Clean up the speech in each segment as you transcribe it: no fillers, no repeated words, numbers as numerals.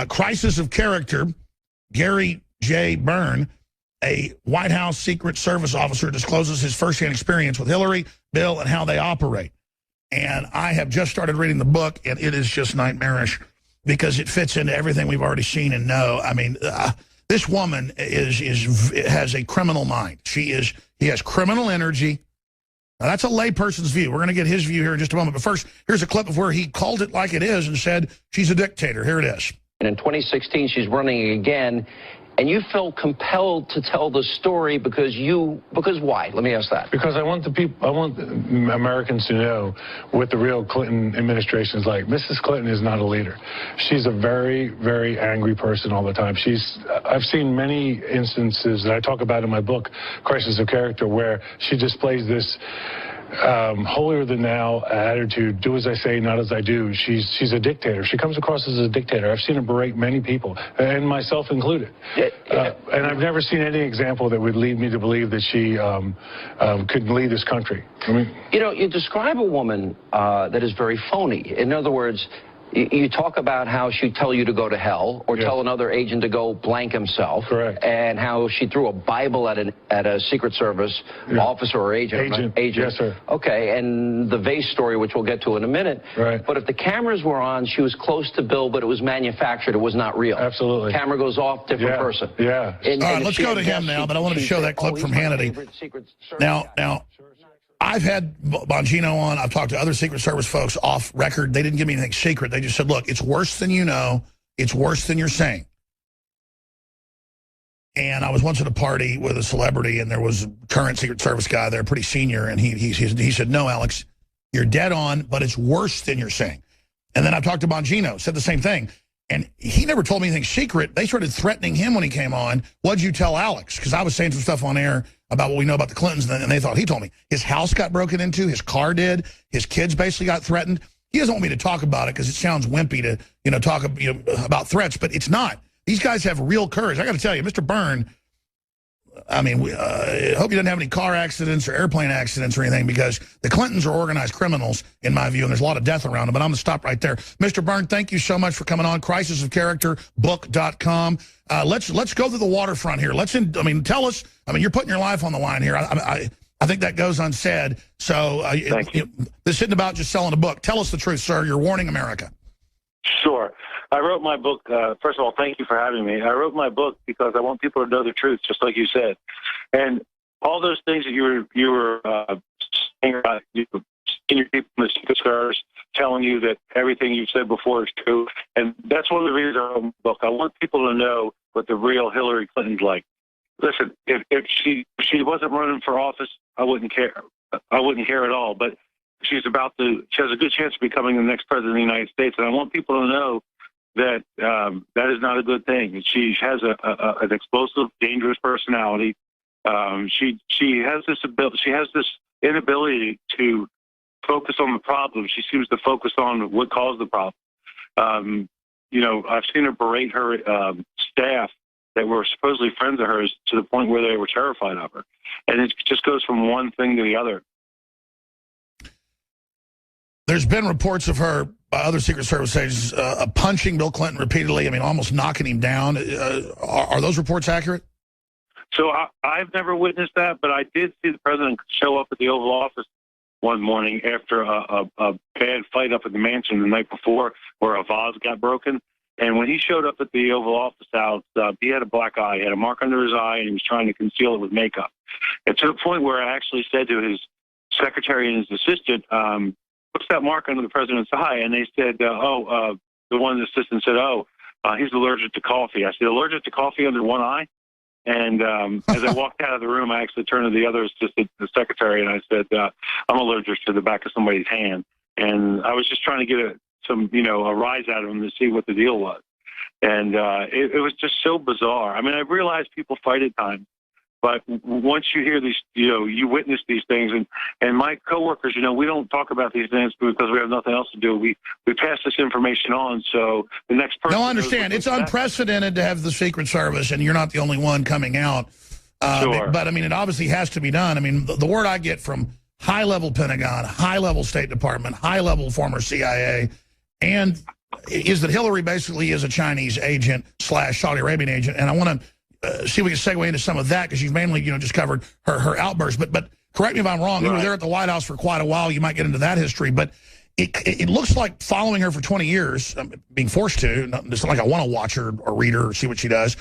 Crisis of Character, Gary J. Byrne, a White House Secret Service officer, discloses his firsthand experience with Hillary, Bill, and how they operate. And I have just started reading the book, and it is just nightmarish because it fits into everything we've already seen and know. I mean, this woman has a criminal mind. He has criminal energy. Now, that's a layperson's view. We're going to get his view here in just a moment. But first, here's a clip of where he called it like it is and said she's a dictator. Here it is. And in 2016, she's running again. And you felt compelled to tell the story because why? Let me ask that. Because I want Americans to know what the real Clinton administration is like. Mrs. Clinton is not a leader. She's a very, very angry person all the time. I've seen many instances that I talk about in my book, Crisis of Character, where she displays this holier-than-thou attitude, do as I say, not as I do. She's a dictator. She comes across as a dictator. I've seen her berate many people, and myself included. And I've never seen any example that would lead me to believe that she could lead this country. I mean, you know, you describe a woman that is very phony. In other words, you talk about how she'd tell you to go to hell or tell another agent to go blank himself. Correct. And how she threw a Bible at a Secret Service officer or agent. Agent. Right? Agent. Yes, sir. Okay, and the vase story, which we'll get to in a minute. Right. But if the cameras were on, she was close to Bill, but it was manufactured. It was not real. Absolutely. Camera goes off, different person. Yeah. And, all right, let's go to him now, but I wanted to show that clip from Hannity. Now, I've had Bongino on. I've talked to other Secret Service folks off record. They didn't give me anything secret. They just said, look, it's worse than you know. It's worse than you're saying. And I was once at a party with a celebrity, and there was a current Secret Service guy there, pretty senior, and he said, no, Alex, you're dead on, but it's worse than you're saying. And then I talked to Bongino, said the same thing. And he never told me anything secret. They started threatening him when he came on. What'd you tell Alex? Because I was saying some stuff on air about what we know about the Clintons, and they thought he told me. His house got broken into, his car did, his kids basically got threatened. He doesn't want me to talk about it because it sounds wimpy to talk about threats, but it's not. These guys have real courage. I got to tell you, Mr. Byrne, I mean, I hope he doesn't have any car accidents or airplane accidents or anything, because the Clintons are organized criminals, in my view, and there's a lot of death around them, but I'm going to stop right there. Mr. Byrne, thank you so much for coming on. Crisisofcharacterbook.com. Let's go to the waterfront here. Tell us, you're putting your life on the line here. I think that goes unsaid. So this isn't about just selling a book. Tell us the truth, sir. You're warning America. Sure. I wrote my book, first of all, thank you for having me. I wrote my book because I want people to know the truth, just like you said. And all those things that you were saying about senior people in the Secret Service telling you that everything you've said before is true. And that's one of the reasons I wrote my book. I want people to know what the real Hillary Clinton's like. Listen, if she wasn't running for office, I wouldn't care. I wouldn't care at all. But she has a good chance of becoming the next president of the United States. And I want people to know that that is not a good thing. She has an explosive, dangerous personality. She has this ability. She has this inability to focus on the problem. She seems to focus on what caused the problem. I've seen her berate her staff that were supposedly friends of hers to the point where they were terrified of her, and it just goes from one thing to the other. There's been reports of her by other Secret Service agents punching Bill Clinton repeatedly, almost knocking him down. Are those reports accurate? So I've never witnessed that, but I did see the president show up at the Oval Office one morning after a bad fight up at the mansion the night before where a vase got broken. And when he showed up at the Oval Office house, he had a black eye. He had a mark under his eye, and he was trying to conceal it with makeup. And to the point where I actually said to his secretary and his assistant, what's that mark under the president's eye? And they said, the one assistant said, he's allergic to coffee. I said, allergic to coffee under one eye? And as I walked out of the room, I actually turned to the other assistant, the secretary, and I said, I'm allergic to the back of somebody's hand. And I was just trying to get a rise out of him to see what the deal was. And it was just so bizarre. I realize people fight at times, but once you hear these, you witness these things, and my coworkers, we don't talk about these things because we have nothing else to do. We pass this information on, so the next person. No, I understand. It's unprecedented to have the Secret Service, and you're not the only one coming out. Sure. But it obviously has to be done. The word I get from high-level Pentagon, high-level State Department, high-level former CIA, and is that Hillary basically is a Chinese agent / Saudi Arabian agent, and I want to see if we can segue into some of that because you've mainly just covered her outbursts. But correct me if I'm wrong. You were there at the White House for quite a while. You might get into that history, but it looks like following her for 20 years, being forced to. It's not like I want to watch her or read her or see what she does.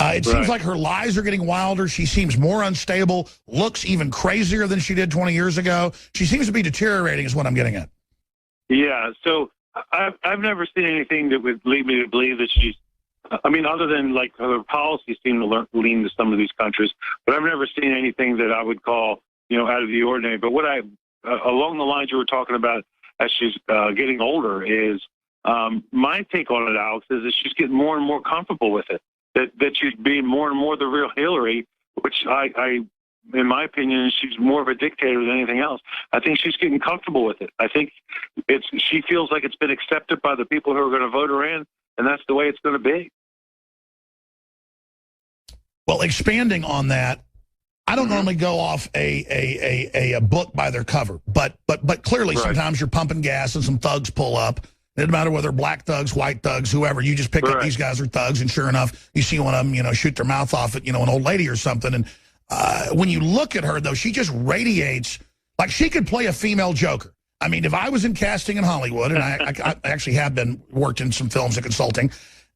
It seems like her lies are getting wilder. She seems more unstable, looks even crazier than she did 20 years ago. She seems to be deteriorating is what I'm getting at. Yeah, so I've never seen anything that would lead me to believe that she's, I mean, other than like her policies seem to lean to some of these countries, but I've never seen anything that I would call, out of the ordinary. But what along the lines you were talking about as she's getting older is, my take on it, Alex, is that she's getting more and more comfortable with it. That she's being more and more the real Hillary, which I, in my opinion, she's more of a dictator than anything else. I think she's getting comfortable with it. I think she feels like it's been accepted by the people who are going to vote her in, and that's the way it's going to be. Well, expanding on that, I don't normally go off a book by their cover, but clearly sometimes you're pumping gas and some thugs pull up. It doesn't matter whether black thugs, white thugs, whoever. You just pick up these guys are thugs, and sure enough, you see one of them, shoot their mouth off at, an old lady or something. And when you look at her, though, she just radiates like she could play a female Joker. I mean, if I was in casting in Hollywood, and I actually have worked in some films and consulting,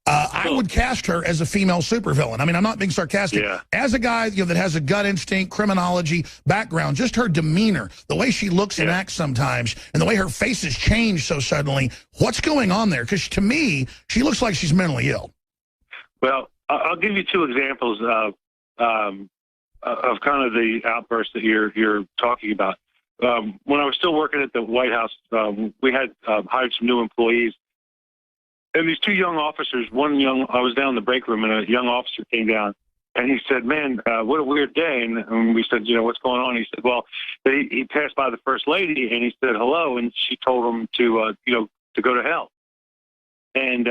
I would cast her as a female supervillain. I mean, I'm not being sarcastic. Yeah. As a guy that has a gut instinct, criminology background, just her demeanor, the way she looks and acts sometimes, and the way her face has changed so suddenly, what's going on there? Because to me, she looks like she's mentally ill. Well, I'll give you two examples of kind of the outburst that you're talking about. When I was still working at the White House, we had hired some new employees. And these two young officers, I was down in the break room, and a young officer came down, and he said, man, what a weird day. And we said, what's going on? He said, well, he passed by the First Lady, and he said hello, and she told him to go to hell. And,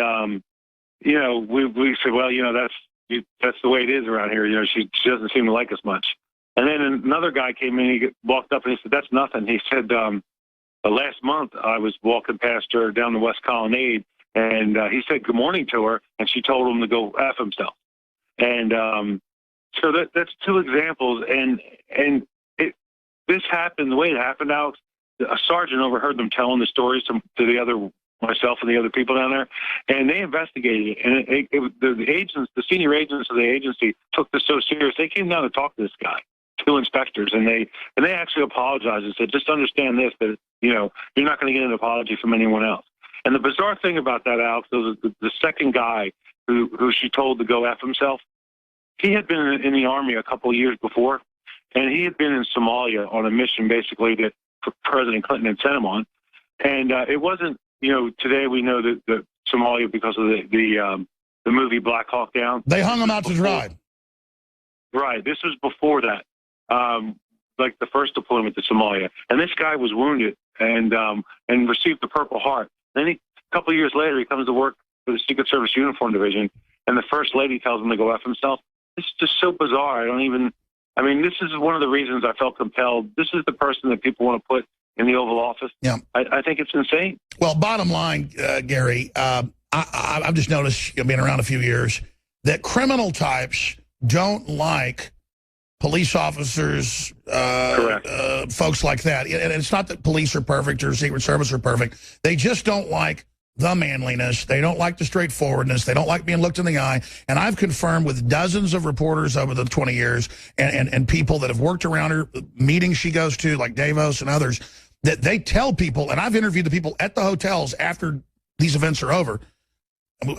we said, well, that's the way it is around here. She doesn't seem to like us much. And then another guy came in, he walked up, and he said, that's nothing. He said, last month I was walking past her down the West Colonnade, and he said good morning to her, and she told him to go F himself. And so that's two examples. And this happened, the way it happened, Alex, a sergeant overheard them telling the stories to myself and the other people down there, and they investigated it. And the senior agents of the agency took this so serious, they came down to talk to this guy, two inspectors, and they actually apologized and said, just understand this, that, you're not going to get an apology from anyone else. And the bizarre thing about that, Alex, was the second guy who she told to go F himself, he had been in the Army a couple of years before, and he had been in Somalia on a mission basically that President Clinton had sent him on. And it wasn't, today we know that Somalia, because of the movie Black Hawk Down. They hung him out to dry. Right. This was before that, like the first deployment to Somalia. And this guy was wounded and received the Purple Heart. Then a couple of years later, he comes to work for the Secret Service Uniform Division, and the First Lady tells him to go F himself. It's just so bizarre. This is one of the reasons I felt compelled. This is the person that people want to put in the Oval Office. Yeah. I think it's insane. Well, bottom line, Gary, I've just noticed, being around a few years, that criminal types don't like police officers, folks like that. And it's not that police are perfect or Secret Service are perfect. They just don't like the manliness. They don't like the straightforwardness. They don't like being looked in the eye. And I've confirmed with dozens of reporters over the 20 years and people that have worked around her, meetings she goes to, like Davos and others, that they tell people, and I've interviewed the people at the hotels after these events are over.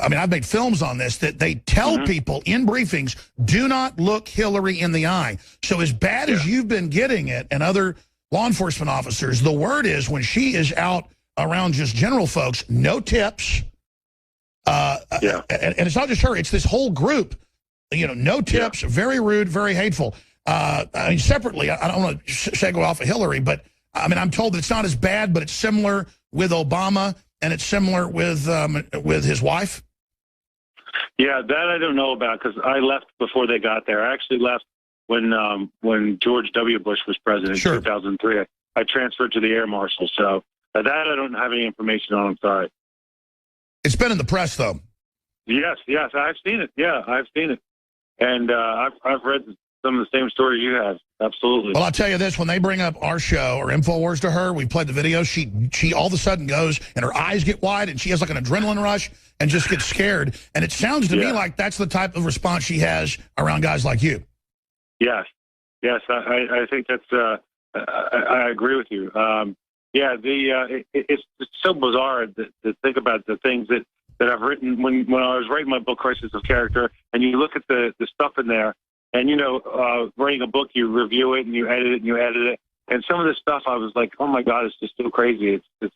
I've made films on this, that they tell people in briefings, do not look Hillary in the eye. So as bad as you've been getting it and other law enforcement officers, the word is when she is out around just general folks, no tips. And it's not just her, it's this whole group, no tips, very rude, very hateful. Separately, I don't want to segue off of Hillary, but I'm told that it's not as bad, but it's similar with Obama. And it's similar with his wife? Yeah, that I don't know about because I left before they got there. I actually left when George W. Bush was president in 2003. I transferred to the Air Marshal, so that I don't have any information on. I'm sorry. It's been in the press, though. Yes, I've seen it. Yeah, I've seen it. And I've read some of the same stories you have. Absolutely. Well, I'll tell you this, when they bring up our show or InfoWars to her, we played the video, she all of a sudden goes and her eyes get wide and she has like an adrenaline rush and just gets scared. And it sounds to me like that's the type of response she has around guys like you. Yes, I think that's, I agree with you. It's so bizarre to think about the things that I've written when I was writing my book, Crisis of Character, and you look at the stuff in there, and, writing a book, you review it and you edit it and you edit it. And some of this stuff I was like, oh my God, it's just so crazy. She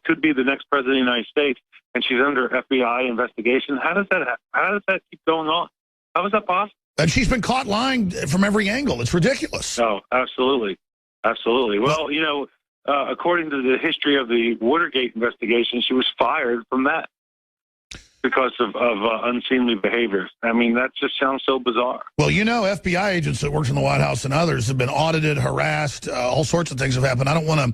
could be the next president of the United States and she's under FBI investigation. How does that keep going on? How is that possible? And she's been caught lying from every angle. It's ridiculous. Oh, absolutely. Absolutely. Well, according to the history of the Watergate investigation, she was fired from that because of unseemly behavior. I mean, that just sounds so bizarre. Well, FBI agents that worked in the White House and others have been audited, harassed, all sorts of things have happened. I don't want to,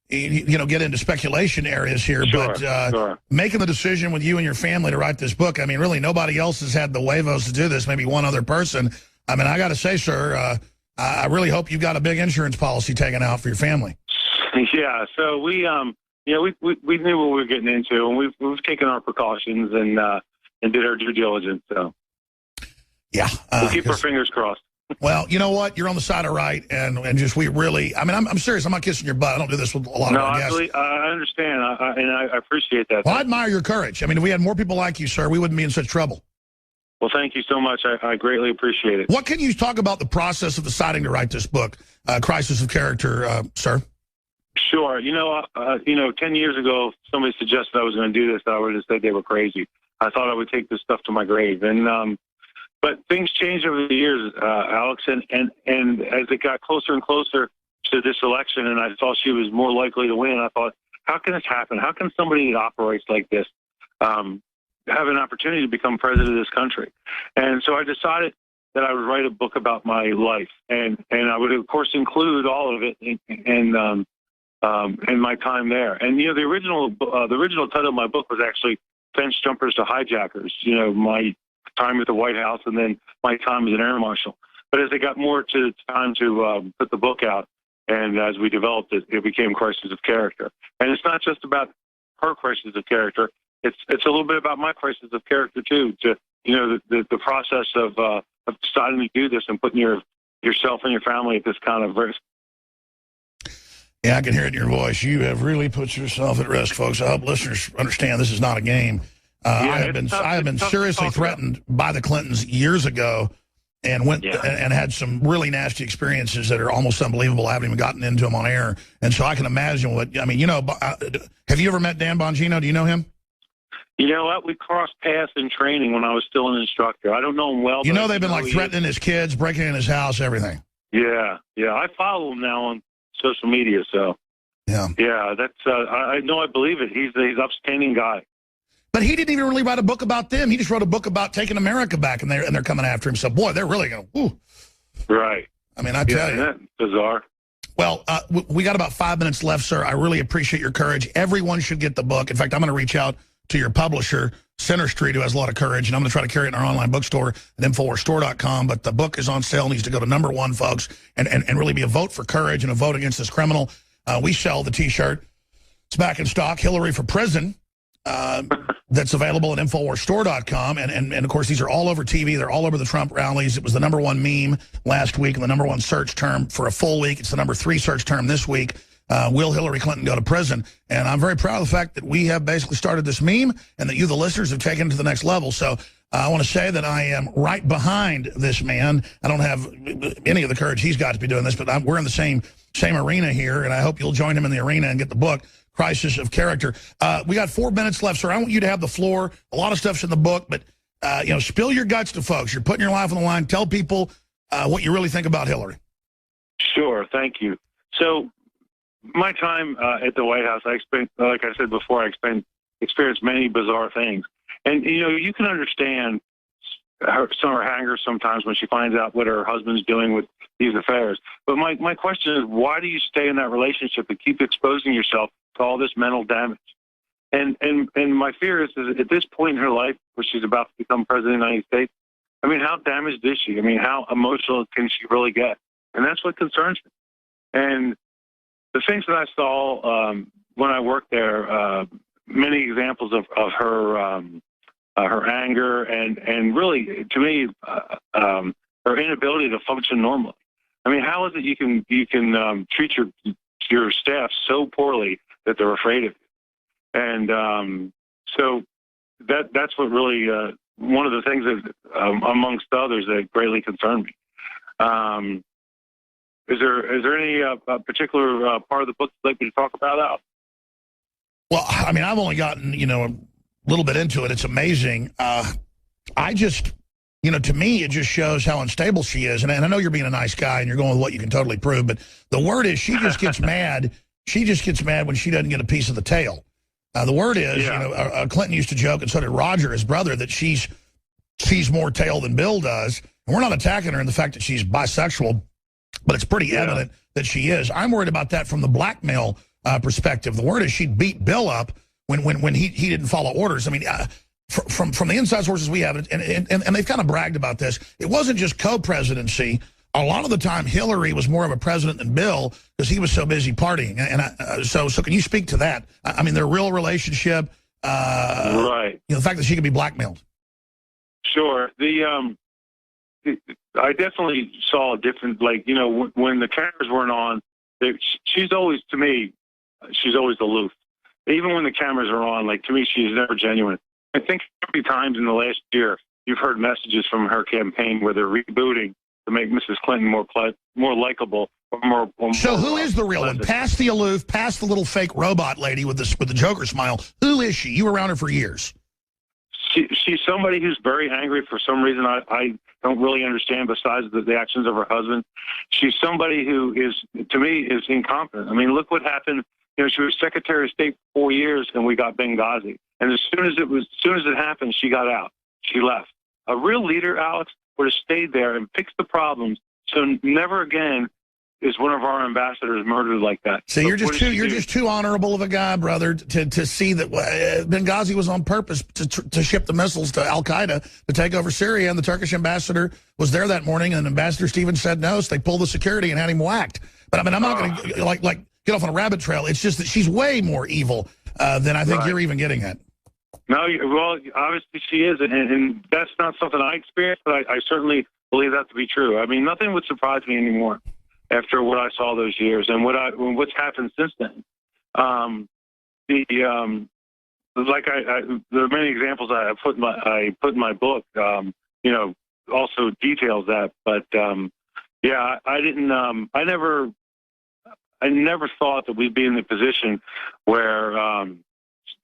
get into speculation areas here, but making the decision with you and your family to write this book, I mean, really nobody else has had the huevos to do this, maybe one other person. I mean, I got to say, sir, I really hope you've got a big insurance policy taken out for your family. Yeah, so we knew what we were getting into, and we've taken our precautions and did our due diligence. So yeah, we'll keep our fingers crossed. Well, you know what? You're on the side of right, and just we really. I mean, I'm serious. I'm not kissing your butt. I don't do this with a lot of our guests. No, I understand, and I appreciate that. Well, I admire your courage. I mean, if we had more people like you, sir, we wouldn't be in such trouble. Well, thank you so much. I greatly appreciate it. What can you talk about the process of deciding to write this book, Crisis of Character, sir? Sure. 10 years ago, somebody suggested I was going to do this. I would have said they were crazy. I thought I would take this stuff to my grave. And but things changed over the years, Alex. And as it got closer and closer to this election, and I thought she was more likely to win, I thought, how can this happen? How can somebody that operates like this have an opportunity to become president of this country? And so I decided that I would write a book about my life, and I would of course include all of it and my time there. And the original title of my book was actually Fence Jumpers to Hijackers. My time at the White House and then my time as an air marshal. But as it got more to time to put the book out, and as we developed it, it became Crisis of Character. And it's not just about her crisis of character. It's a little bit about my crisis of character too. The process of deciding to do this and putting yourself and your family at this kind of risk. Yeah, I can hear it in your voice. You have really put yourself at risk, folks. I hope listeners understand this is not a game. I have been seriously threatened by the Clintons years ago, and went and had some really nasty experiences that are almost unbelievable. I haven't even gotten into them on air, and so I can imagine what I mean. Have you ever met Dan Bongino? Do you know him? You know what? We crossed paths in training when I was still an instructor. I don't know him well. They've been like threatening his kids, breaking in his house, everything. Yeah. I follow him now on social media. So that's I know. I believe it. He's an upstanding guy. But he didn't even really write a book about them. He just wrote a book about taking America back, and they're coming after him. So, boy, they're really going to, Right. I mean, I tell you. That's bizarre. Well, we got about 5 minutes left, sir. I really appreciate your courage. Everyone should get the book. In fact, I'm going to reach out to your publisher, Center Street, who has a lot of courage, and I'm going to try to carry it in our online bookstore at InfoWarsStore.com. But the book is on sale, needs to go to #1, folks, and really be a vote for courage and a vote against this criminal. We sell the T-shirt. It's back in stock, Hillary for Prison. That's available at InfoWarsStore.com. And of course, these are all over TV. They're all over the Trump rallies. It was the #1 meme last week and the #1 search term for a full week. It's the #3 search term this week. Will Hillary Clinton go to prison? And I'm very proud of the fact that we have basically started this meme and that you, the listeners, have taken it to the next level. So I want to say that I am right behind this man. I don't have any of the courage he's got to be doing this, but we're in the same arena here, and I hope you'll join him in the arena and get the book, Crisis of Character. We got 4 minutes left, sir. I want you to have the floor. A lot of stuff's in the book, but spill your guts to folks. You're putting your life on the line. Tell people what you really think about Hillary. Sure, thank you. So my time at the White House, like I said before, I experienced many bizarre things. And, you can understand some of her anger sometimes when she finds out what her husband's doing with these affairs. But my question is, why do you stay in that relationship and keep exposing yourself to all this mental damage. And my fear is at this point in her life, where she's about to become president of the United States, I mean, how damaged is she? I mean, how emotional can she really get? And that's what concerns me. And the things that I saw when I worked there, many examples of her anger and really, to me, her inability to function normally. I mean, how is it you can treat your staff so poorly that they're afraid of you? And so that's what really one of the things that, amongst others, that greatly concerned me. Is there any particular part of the book you'd like me to talk about, Al? Well, I mean, I've only gotten, a little bit into it. It's amazing. I just, to me, it just shows how unstable she is. And I know you're being a nice guy and you're going with what you can totally prove, but the word is she just gets mad. She just gets mad when she doesn't get a piece of the tail. The word is, Clinton used to joke, and so did Roger, his brother, that she's more tail than Bill does. And we're not attacking her in the fact that she's bisexual, but it's pretty evident that she is. I'm worried about that from the blackmail perspective. The word is she'd beat Bill up when he didn't follow orders. I mean, from the inside sources we have, and they've kind of bragged about this, it wasn't just co-presidency. A lot of the time, Hillary was more of a president than Bill because he was so busy partying. And so can you speak to that? I mean, their real relationship, right? The fact that she could be blackmailed. Sure. I definitely saw a different, when the cameras weren't on, she's always, to me, she's always aloof. Even when the cameras are on, to me, she's never genuine. I think 30 times in the last year, you've heard messages from her campaign where they're rebooting to make Mrs. Clinton more likable. So who is the real one? Past the aloof, past the little fake robot lady with the Joker smile. Who is she? You were around her for years. She's somebody who's very angry for some reason I don't really understand besides the actions of her husband. She's somebody who is, to me, is incompetent. I mean, look what happened. She was Secretary of State for 4 years and we got Benghazi. And as soon as it happened, she got out. She left. A real leader, Alex, would have stayed there and fixed the problems. So never again is one of our ambassadors murdered like that. So you're just too honorable of a guy, brother, to see that Benghazi was on purpose to ship the missiles to Al-Qaeda to take over Syria, and the Turkish ambassador was there that morning, and Ambassador Stevens said no, so they pulled the security and had him whacked. But I mean, I'm not going to get off on a rabbit trail. It's just that she's way more evil than I think you're even getting at. No, well, obviously she is, and that's not something I experienced, but I certainly believe that to be true. I mean, nothing would surprise me anymore after what I saw those years and what's happened since then. There are many examples I put in my book. Also details that, but I never thought that we'd be in the position where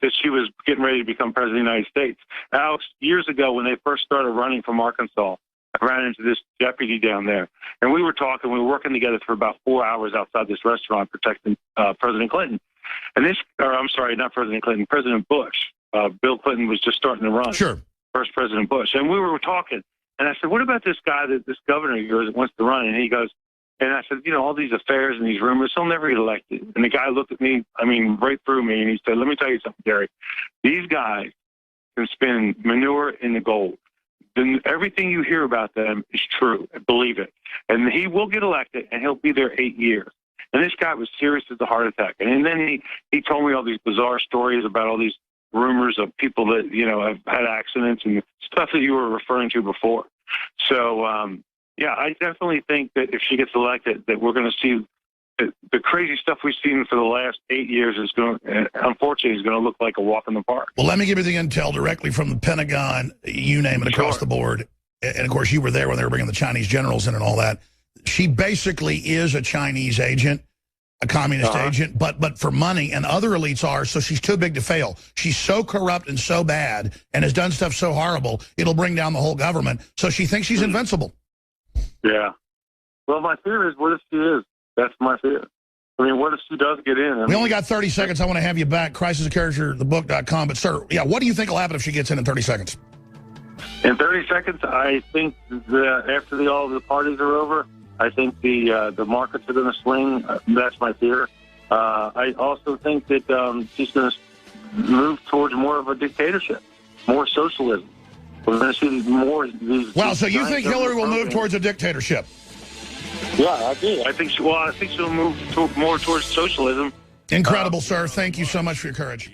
that she was getting ready to become president of the United States. Alex, years ago when they first started running from Arkansas, I ran into this deputy down there, and we were working together for about 4 hours outside this restaurant protecting President Clinton. And not President Clinton, President Bush. Bill Clinton was just starting to run. Sure. First President Bush. And we were talking, and I said, what about this guy, this governor of yours that wants to run? And he goes, and I said, all these affairs and these rumors, he'll never get elected. And the guy looked at me, right through me, and he said, let me tell you something, Gary. These guys can spin manure in the gold. Then everything you hear about them is true. Believe it. And he will get elected, and he'll be there 8 years. And this guy was serious as a heart attack. And then he told me all these bizarre stories about all these rumors of people that, have had accidents and stuff that you were referring to before. So, I definitely think that if she gets elected, that we're going to see the crazy stuff we've seen for the last 8 years unfortunately, is going to look like a walk in the park. Well, let me give you the intel directly from the Pentagon, you name it, across the board. And, of course, you were there when they were bringing the Chinese generals in and all that. She basically is a Chinese agent, a communist agent, but for money, and other elites are, so she's too big to fail. She's so corrupt and so bad and has done stuff so horrible, it'll bring down the whole government. So she thinks she's invincible. Yeah. Well, my fear is, what if she is? That's my fear. I mean, what if she does get in? We only got 30 seconds. I want to have you back. CrisisOfCharacterTheBook.com. But, sir, what do you think will happen if she gets in 30 seconds? In 30 seconds, I think that after all the parties are over, I think the markets are going to swing. That's my fear. I also think that she's going to move towards more of a dictatorship, more socialism. We're going to see more of these. Wow, so you think Hillary will move towards a dictatorship? Yeah, I do. I think she'll move more towards socialism. Incredible, sir. Thank you so much for your courage.